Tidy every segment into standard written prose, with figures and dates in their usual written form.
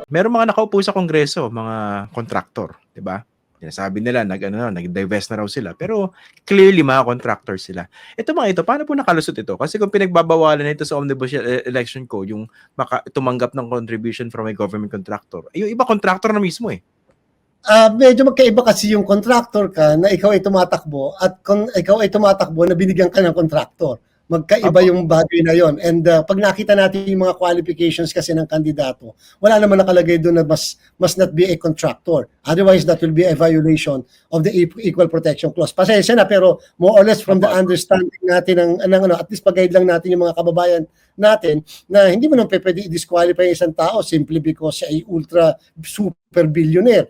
Merong mga nakaupo sa Kongreso, mga kontraktor, 'di ba? Sinasabi nila nag-divest na raw sila, pero clearly mga contractor sila. Ito mga ito, paano po nakalusot ito? Kasi kung pinagbabawalan ito sa Omnibus Election Code, yung tumanggap ng contribution from a government contractor, yung iba contractor na mismo eh. Medyo magkaiba kasi yung contractor ka na ikaw ay tumatakbo at kung ikaw ay tumatakbo na binigyan ka ng contractor. Magkaiba yung bagay na yon. And pag nakita natin yung mga qualifications kasi ng kandidato, wala naman nakalagay doon na must not be a contractor. Otherwise, that will be a violation of the Equal Protection Clause. Pasensya na, pero more or less from the understanding natin ng at least pag-guide lang natin yung mga kababayan natin na hindi mo nang pwede i-disqualify isang tao simply because siya ay ultra super billionaire.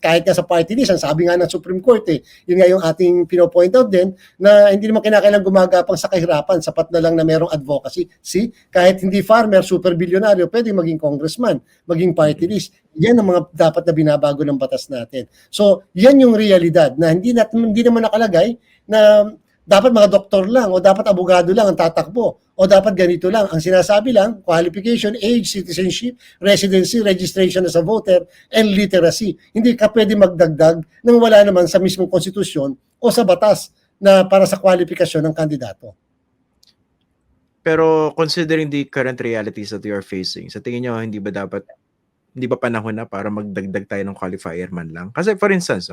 Kahit nga sa party list, ang sabi nga ng Supreme Court yun nga yung ating pino-point out din na hindi naman kinakailangan gumagapang sa kahirapan, sapat na lang na merong advocacy. See, kahit hindi farmer, super bilyonaryo, pwede maging congressman, maging party list. Yan ang mga dapat na binabago ng batas natin. So, yan yung realidad na hindi naman nakalagay na dapat mga doktor lang o dapat abogado lang ang tatakbo o dapat ganito lang. Ang sinasabi lang, qualification, age, citizenship, residency, registration as a voter, and literacy. Hindi ka pwede magdagdag nang wala naman sa mismong konstitusyon o sa batas na para sa kwalifikasyon ng kandidato. Pero considering the current realities that we are facing, sa tingin nyo, hindi ba panahon na para magdagdag tayo ng qualifier man lang? Kasi for instance,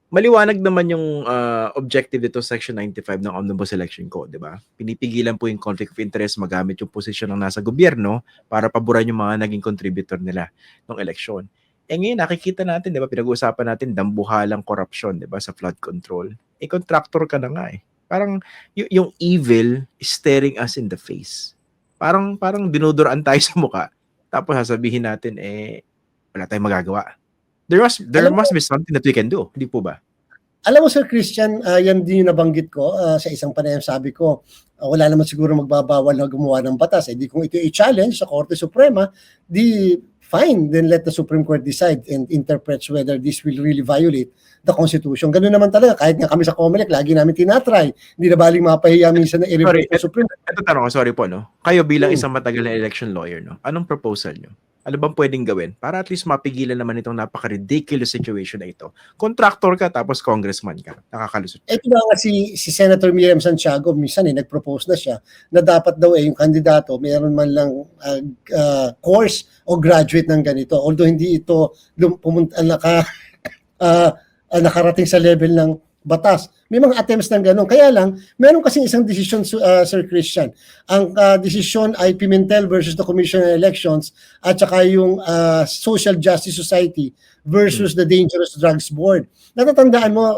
maliwanag naman yung objective dito Section 95 ng Omnibus Election Code, di ba? Pinipigilan po yung conflict of interest, magamit yung posisyon ng nasa gobyerno para paboran yung mga naging contributor nila ng eleksyon. Ngayon, nakikita natin, di ba, pinag-uusapan natin dambuhalang korupsyon, di ba, sa flood control. Contractor ka na nga eh. Parang yung evil is staring us in the face. Parang dinuduraan tayo sa mukha. Tapos sasabihin natin, wala tayong magagawa. There must be something that we can do, hindi po ba? Alam mo, Sir Christian, yan din yung nabanggit ko sa isang panayam. Sabi ko, wala naman siguro magbabawal na gumawa ng batas. Di kung ito i-challenge sa Korte Suprema, di fine, then let the Supreme Court decide and interprets whether this will really violate the Constitution. Ganun naman talaga. Kahit nga kami sa COMELEC, lagi namin tinatry. Hindi na baling mapahiya minsan na i-report sa Supreme Court. Ito tanong ko, sorry po, Kayo bilang isang matagal na election lawyer, anong proposal nyo? Ano bang pwedeng gawin para at least mapigilan naman itong napaka-ridiculous situation na ito? Contractor ka tapos congressman ka. Nakakalusot. Ito na nga si Senator Miriam Santiago, minsan nag-propose na siya na dapat daw yung kandidato mayroon man lang course o graduate ng ganito. Although hindi ito nakarating sa level ng batas. May mga attempts ng gano'n. Kaya lang, meron kasing isang decision, Sir Christian. Ang decision ay Pimentel versus the Commission on Elections at saka yung Social Justice Society versus the Dangerous Drugs Board. Natatandaan mo,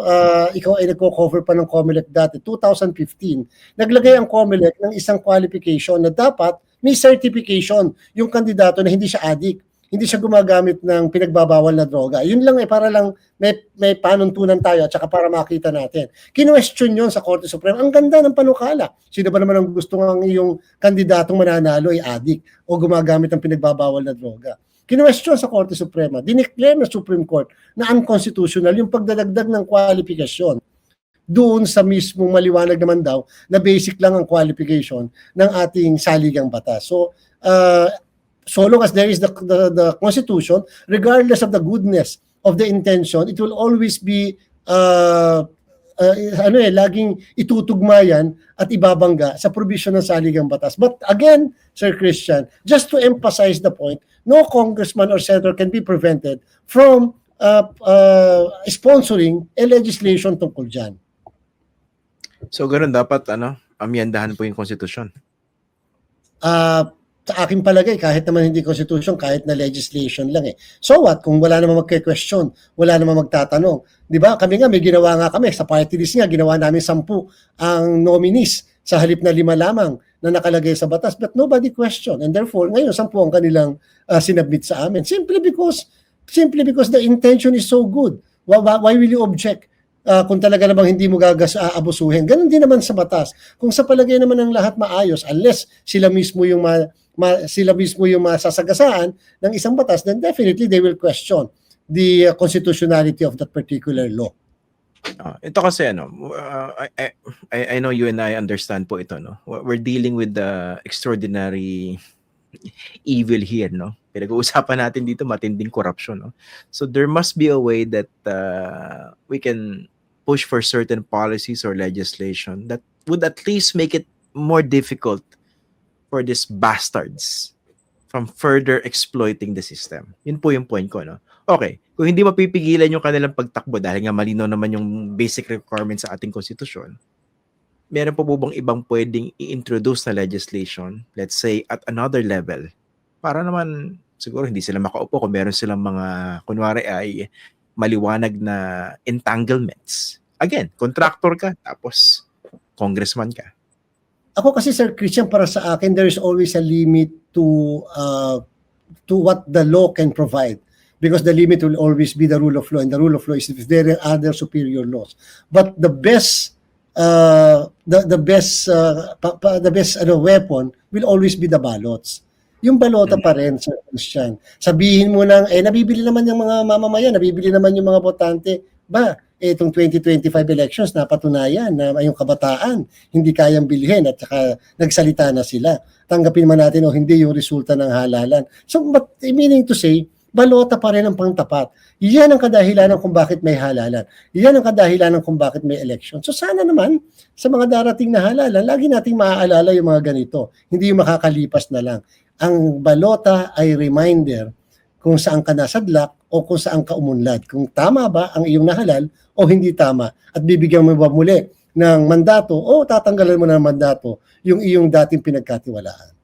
ikaw ay nagko-cover pa ng COMELEC dati, 2015. Naglagay ang COMELEC ng isang qualification na dapat may certification yung kandidato na hindi siya addict. Hindi siya gumagamit ng pinagbabawal na droga. Yun lang para lang may panuntunan tayo at saka para makita natin. Kinwestiyon yun sa Korte Suprema. Ang ganda ng panukala. Sino ba naman ang gusto ng iyong kandidatong mananalo ay addict o gumagamit ng pinagbabawal na droga? Kinwestiyon sa Korte Suprema. Dineclare na Supreme Court na unconstitutional yung pagdadagdag ng kwalifikasyon. Doon sa mismong maliwanag naman daw na basic lang ang qualification ng ating saligang batas. So long as there is the Constitution, regardless of the goodness of the intention, it will always be laging itutugma yan at ibabangga sa provision ng saligang batas. But again, Sir Christian, just to emphasize the point, no congressman or senator can be prevented from sponsoring a legislation tungkol dyan. So ganun dapat amyandahan po yung konstitusyon. Sa aking palagay, kahit naman hindi constitution, kahit na legislation lang So what? Kung wala naman magke-question, wala naman magtatanong. Di ba? Kami nga, may ginawa nga kami. Sa party list nga, ginawa namin 10 ang nominees sa halip na 5 lamang na nakalagay sa batas. But nobody question. And therefore, ngayon, 10 ang kanilang sinabit sa amin. Simply because the intention is so good. Why will you object? Kung talaga namang hindi mo abusuhin. Ganun din naman sa batas. Kung sa palagay naman ng lahat maayos, unless sila mismo yung masasagasaan ng isang batas, then definitely they will question the constitutionality of that particular law. Ito kasi I know you and I understand po ito, We're dealing with the extraordinary evil here, no? Pinag-uusapan natin dito matinding corruption, no? So there must be a way that we can push for certain policies or legislation that would at least make it more difficult for these bastards from further exploiting the system. Yun po yung point ko, no? Okay, kung hindi mapipigilan yung kanilang pagtakbo dahil nga malinaw naman yung basic requirements sa ating konstitusyon, meron po bang ibang pwedeng i-introduce na legislation, let's say at another level, para naman siguro hindi sila makaupo kung meron silang mga, kunwari ay maliwanag na entanglements. Again, contractor ka, tapos congressman ka. Ako kasi, Sir Christian, para sa akin, there is always a limit to what the law can provide. Because the limit will always be the rule of law. And the rule of law is if there are other superior laws. But the best weapon will always be the ballots. Yung balota pa rin, Sir Christian. Sabihin mo lang, nabibili naman yung mga mamamayan, nabibili naman yung mga botante. Itong 2025 elections, napatunayan na yung kabataan, hindi kayang bilhin at saka nagsalita na sila. Tanggapin man natin o hindi yung resulta ng halalan. So, meaning to say, balota pa rin ang pangtapat. Yan ang kadahilanan kung bakit may halalan. Yan ang kadahilanan kung bakit may election. So sana naman, sa mga darating na halalan, lagi nating maaalala yung mga ganito. Hindi yung makakalipas na lang. Ang balota ay reminder kung saan ka nasadlak o kung saan ka umunlad. Kung tama ba ang iyong nahalal o hindi tama. At bibigyan mo ba muli ng mandato o tatanggalan mo ng mandato yung iyong dating pinagkatiwalaan.